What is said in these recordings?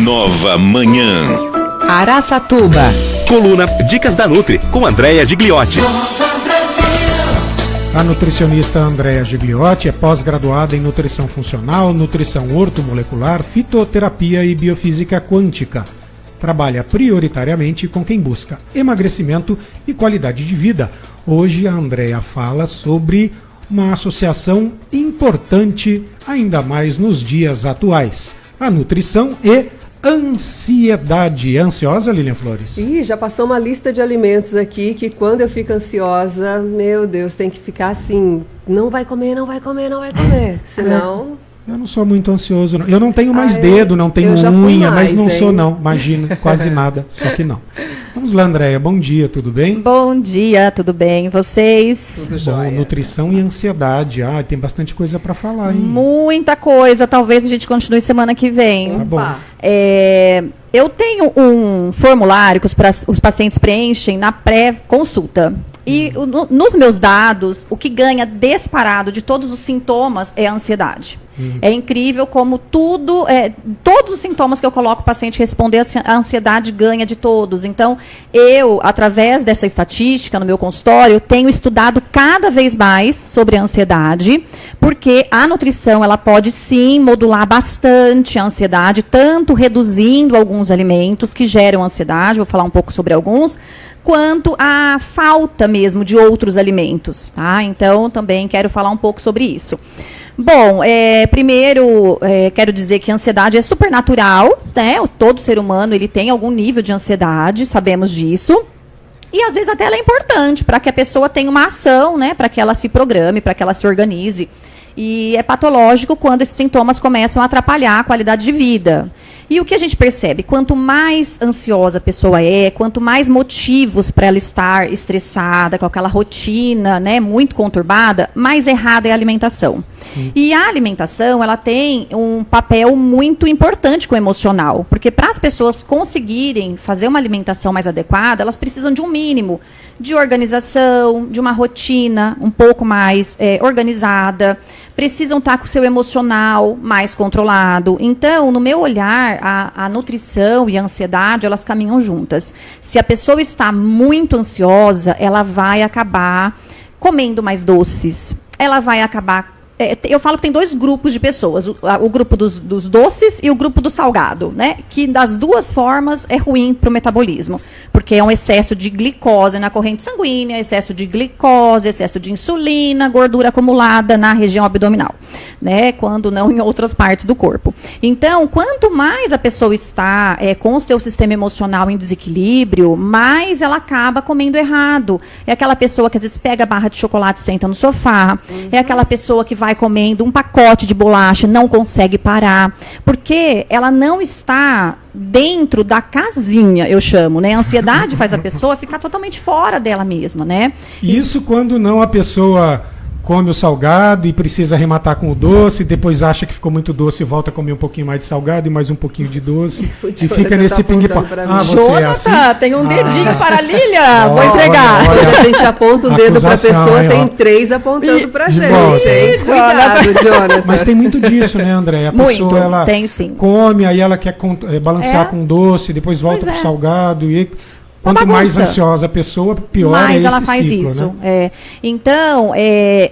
Nova Manhã. Araçatuba. Coluna Dicas da Nutri, com Andréa Gigliotti. A nutricionista Andréa Gigliotti é pós-graduada em nutrição funcional, nutrição ortomolecular, fitoterapia e biofísica quântica. Trabalha prioritariamente com quem busca emagrecimento e qualidade de vida. Hoje a Andréa fala sobre uma associação importante, ainda mais nos dias atuais: a nutrição e ansiedade. Ansiosa, Lilian Flores? Ih, já passou uma lista de alimentos aqui que quando eu fico ansiosa, meu Deus, tem que ficar assim, não vai comer, não vai comer, não vai comer, senão... Eu não sou muito ansioso, não. Eu não tenho mais dedo, não tenho unha, mas não sou não, imagino, quase nada, só que não. Vamos lá, Andréia, bom dia, tudo bem? Bom dia, tudo bem? Vocês? Tudo jóia. Nutrição e ansiedade, tem bastante coisa para falar, hein? Muita coisa, talvez a gente continue semana que vem. Tá bom. Eu tenho um formulário que os pacientes preenchem na pré-consulta. E nos meus dados, o que ganha disparado de todos os sintomas é a ansiedade. É incrível como todos os sintomas que eu coloco o paciente responder, a ansiedade ganha de todos. Então, eu, através dessa estatística no meu consultório, tenho estudado cada vez mais sobre a ansiedade, porque a nutrição ela pode sim modular bastante a ansiedade, tanto reduzindo alguns alimentos que geram ansiedade, vou falar um pouco sobre alguns, quanto a falta mesmo de outros alimentos, tá? Então, também quero falar um pouco sobre isso. Bom, primeiro, quero dizer que a ansiedade é supernatural, né? Todo ser humano ele tem algum nível de ansiedade, sabemos disso. E, às vezes, até ela é importante para que a pessoa tenha uma ação, né? Para que ela se programe, para que ela se organize. E é patológico quando esses sintomas começam a atrapalhar a qualidade de vida. E o que a gente percebe? Quanto mais ansiosa a pessoa quanto mais motivos para ela estar estressada, com aquela rotina, né, muito conturbada, mais errada é a alimentação. E a alimentação, ela tem um papel muito importante com o emocional, porque para as pessoas conseguirem fazer uma alimentação mais adequada, elas precisam de um mínimo de organização, de uma rotina um pouco mais organizada, precisam estar com o seu emocional mais controlado. Então, no meu olhar, a nutrição e a ansiedade, elas caminham juntas. Se a pessoa está muito ansiosa, ela vai acabar comendo mais doces, ela vai acabar... eu falo que tem dois grupos de pessoas, o grupo dos doces e o grupo do salgado, né? Que das duas formas é ruim para o metabolismo, porque é um excesso de glicose na corrente sanguínea, excesso de glicose, excesso de insulina, gordura acumulada na região abdominal, né? Quando não em outras partes do corpo. Então, quanto mais a pessoa está com o seu sistema emocional em desequilíbrio, mais ela acaba comendo errado. É aquela pessoa que às vezes pega a barra de chocolate e senta no sofá, é aquela pessoa que vai comendo um pacote de bolacha, não consegue parar, porque ela não está dentro da casinha, eu chamo, né? A ansiedade faz a pessoa ficar totalmente fora dela mesma, né? Isso quando não a pessoa come o salgado e precisa arrematar com o doce, depois acha que ficou muito doce e volta a comer um pouquinho mais de salgado e mais um pouquinho de doce e fica nesse ping-pong. Você Jonathan, é assim? Tem um dedinho para a Lilia, vou entregar. Quando a gente aponta o dedo para a pessoa, tem 3 apontando para a gente, hein? Cuidado, Jonathan. Mas tem muito disso, né, André? A pessoa, ela tem, sim. come, aí ela quer balancear com doce, depois volta pro salgado e... Quanto mais ansiosa a pessoa, pior mais ela faz ciclo, isso. Né? Então,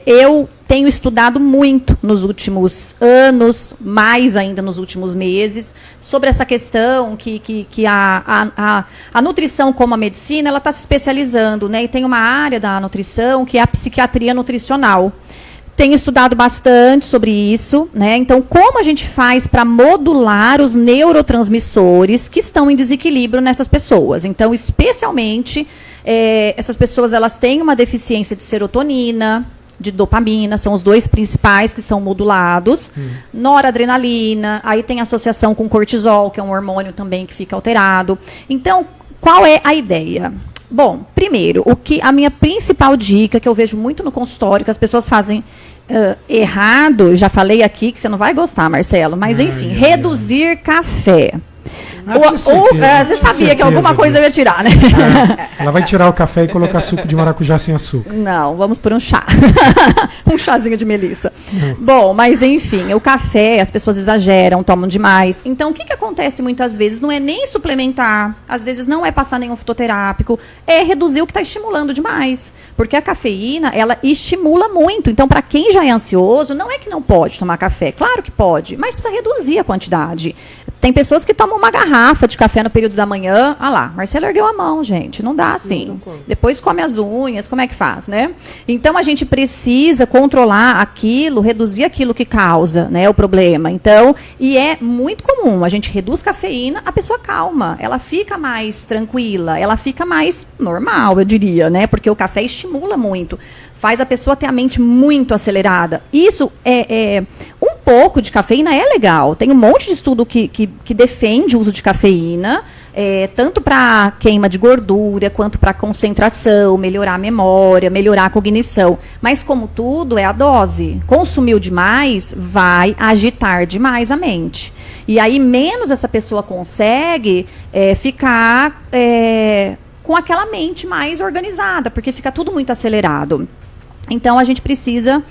eu tenho estudado muito nos últimos anos, mais ainda nos últimos meses, sobre essa questão que a nutrição, como a medicina, ela está se especializando, né? E tem uma área da nutrição que é a psiquiatria nutricional. Tenho estudado bastante sobre isso, né? Então, como a gente faz para modular os neurotransmissores que estão em desequilíbrio nessas pessoas? Então, especialmente, essas pessoas elas têm uma deficiência de serotonina, de dopamina, são os dois principais que são modulados, noradrenalina, aí tem associação com cortisol, que é um hormônio também que fica alterado. Então, qual é a ideia? Bom, primeiro, a minha principal dica, que eu vejo muito no consultório, que as pessoas fazem errado, já falei aqui que você não vai gostar, Marcelo, mas enfim, reduzir café. Você sabia que alguma coisa eu ia tirar, né? Ela vai tirar o café e colocar suco de maracujá sem açúcar. Não, vamos por um chá. Um chazinho de melissa. Bom, mas enfim, o café, as pessoas exageram, tomam demais. Então, o que acontece muitas vezes? Não é nem suplementar, às vezes não é passar nenhum fitoterápico, é reduzir o que está estimulando demais. Porque a cafeína, ela estimula muito. Então, para quem já é ansioso, não é que não pode tomar café. Claro que pode, mas precisa reduzir a quantidade. Tem pessoas que tomam uma garrafa de café no período da manhã. Ah lá, Marcelo ergueu a mão, gente. Não dá assim. Depois come as unhas, como é que faz, né? Então, a gente precisa controlar aquilo, reduzir aquilo que causa, né, o problema. Então, e é muito comum. A gente reduz cafeína, a pessoa calma. Ela fica mais tranquila, ela fica mais normal, eu diria, né? Porque o café estimula muito. Faz a pessoa ter a mente muito acelerada. Isso um pouco de cafeína é legal. Tem um monte de estudo que defende o uso de cafeína, tanto para queima de gordura, quanto para concentração, melhorar a memória, melhorar a cognição. Mas, como tudo, é a dose. Consumiu demais, vai agitar demais a mente. E aí, menos essa pessoa consegue ficar com aquela mente mais organizada, porque fica tudo muito acelerado. Então, a gente precisa...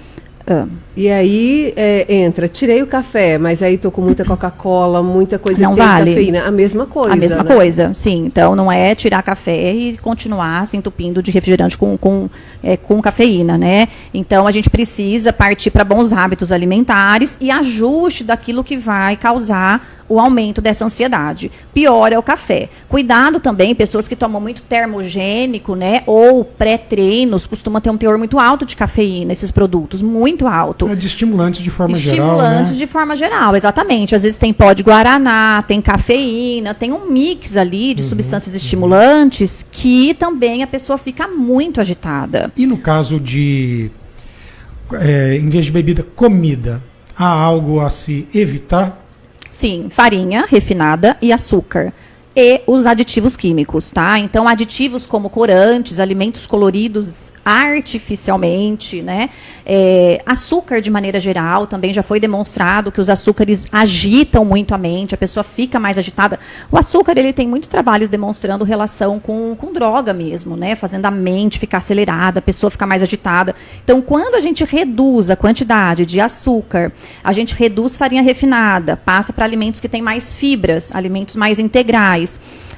E aí entra, tirei o café, mas aí tô com muita Coca-Cola, muita coisa não que tem vale. cafeína. A mesma coisa, A mesma né? coisa, sim. Então, não é tirar café e continuar se entupindo de refrigerante com cafeína, né? Então, a gente precisa partir para bons hábitos alimentares e ajuste daquilo que vai causar o aumento dessa ansiedade. Pior é o café. Cuidado também, pessoas que tomam muito termogênico, né? Ou pré-treinos, costuma ter um teor muito alto de cafeína, esses produtos, muito alto. De estimulantes de forma geral, Estimulantes, né? de forma geral, exatamente. Às vezes tem pó de guaraná, tem cafeína, tem um mix ali de substâncias estimulantes que também a pessoa fica muito agitada. E no caso de, em vez de bebida, comida, há algo a se evitar? Sim, farinha refinada e açúcar. E os aditivos químicos, tá? Então, aditivos como corantes, alimentos coloridos artificialmente, né? Açúcar, de maneira geral, também já foi demonstrado que os açúcares agitam muito a mente, a pessoa fica mais agitada. O açúcar, ele tem muitos trabalhos demonstrando relação com droga mesmo, né? Fazendo a mente ficar acelerada, a pessoa ficar mais agitada. Então, quando a gente reduz a quantidade de açúcar, a gente reduz farinha refinada, passa para alimentos que têm mais fibras, alimentos mais integrais,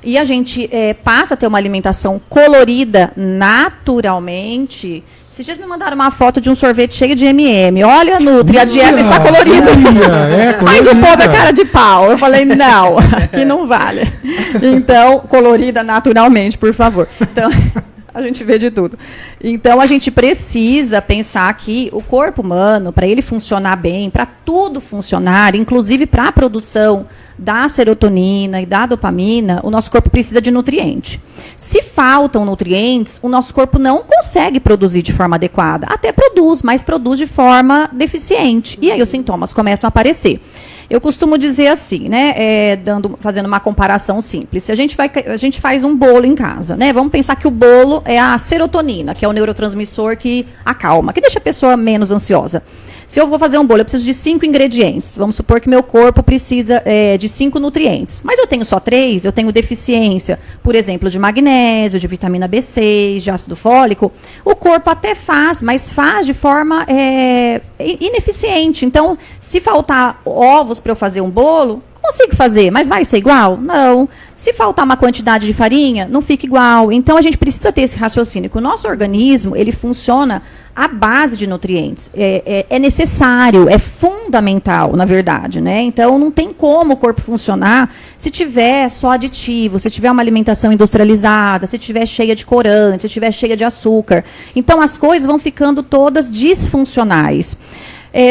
e a gente passa a ter uma alimentação colorida naturalmente. Esses dias me mandaram uma foto de um sorvete cheio de M&M. Olha, Nutri, a dieta está colorida. Mas o povo é cara de pau. Eu falei, não, que não vale. Então, colorida naturalmente, por favor. Então... A gente vê de tudo. Então, a gente precisa pensar que o corpo humano, para ele funcionar bem, para tudo funcionar, inclusive para a produção da serotonina e da dopamina, o nosso corpo precisa de nutriente. Se faltam nutrientes, o nosso corpo não consegue produzir de forma adequada. Até produz, mas produz de forma deficiente. E aí os sintomas começam a aparecer. Eu costumo dizer assim, né, fazendo uma comparação simples. Se a gente faz um bolo em casa, né? Vamos pensar que o bolo é a serotonina, que é o neurotransmissor que acalma, que deixa a pessoa menos ansiosa. Se eu vou fazer um bolo, eu preciso de 5 ingredientes. Vamos supor que meu corpo precisa de 5 nutrientes. Mas eu tenho só 3, eu tenho deficiência, por exemplo, de magnésio, de vitamina B6, de ácido fólico. O corpo até faz, mas faz de forma ineficiente. Então, se faltar ovos para eu fazer um bolo, consigo fazer, mas vai ser igual? Não. Se faltar uma quantidade de farinha, não fica igual. Então, a gente precisa ter esse raciocínio, que o nosso organismo, ele funciona à base de nutrientes. É necessário, é fundamental, na verdade, né? Então, não tem como o corpo funcionar se tiver só aditivo, se tiver uma alimentação industrializada, se tiver cheia de corante, se tiver cheia de açúcar. Então, as coisas vão ficando todas disfuncionais.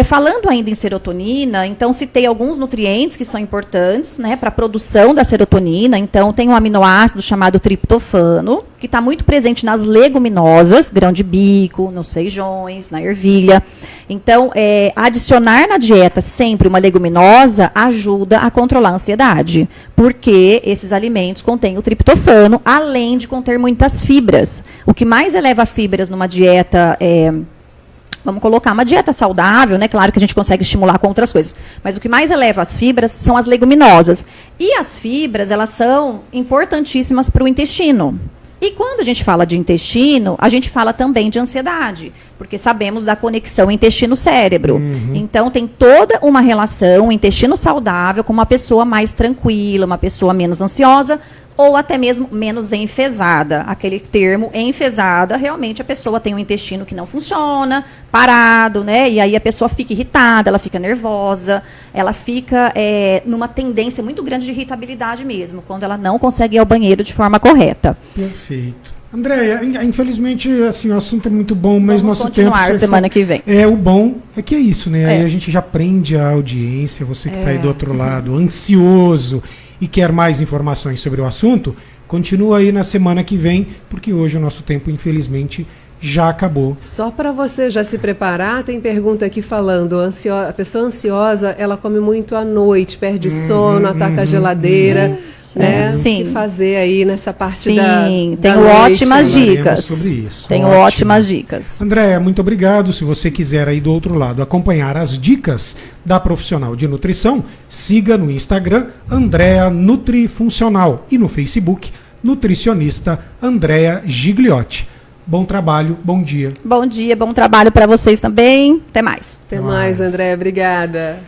Falando ainda em serotonina, então citei alguns nutrientes que são importantes, né, para a produção da serotonina. Então tem um aminoácido chamado triptofano, que está muito presente nas leguminosas, grão de bico, nos feijões, na ervilha. Então, adicionar na dieta sempre uma leguminosa ajuda a controlar a ansiedade, porque esses alimentos contêm o triptofano, além de conter muitas fibras. O que mais eleva fibras numa dieta Vamos colocar uma dieta saudável, né? Claro que a gente consegue estimular com outras coisas. Mas o que mais eleva as fibras são as leguminosas. E as fibras, elas são importantíssimas para o intestino. E quando a gente fala de intestino, a gente fala também de ansiedade, porque sabemos da conexão intestino-cérebro. Então, tem toda uma relação, intestino saudável com uma pessoa mais tranquila, uma pessoa menos ansiosa, ou até mesmo menos enfesada. Aquele termo enfesada, realmente a pessoa tem um intestino que não funciona, parado, né? E aí a pessoa fica irritada, ela fica nervosa, ela fica numa tendência muito grande de irritabilidade mesmo, quando ela não consegue ir ao banheiro de forma correta. Perfeito. Andréia, infelizmente, assim, o assunto é muito bom, mas Vamos nosso tempo... continuar semana que vem. O bom é que é isso, né? Aí a gente já prende a audiência, você que está aí do outro lado, ansioso e quer mais informações sobre o assunto, continua aí na semana que vem, porque hoje o nosso tempo, infelizmente, já acabou. Só para você já se preparar, tem pergunta aqui falando, a pessoa ansiosa, ela come muito à noite, perde sono, ataca a geladeira, né? Sim. O que fazer aí nessa parte Sim, da tenho noite, ótimas né? dicas. Sobre isso. Tenho Ótimo. ótimas dicas. Andréia, muito obrigado. Se você quiser aí do outro lado acompanhar as dicas da profissional de nutrição, siga no Instagram Andréia Nutrifuncional e no Facebook Nutricionista Andréia Gigliotti. Bom trabalho, bom dia. Bom dia, bom trabalho para vocês também. Até mais. Até mais, André. Obrigada.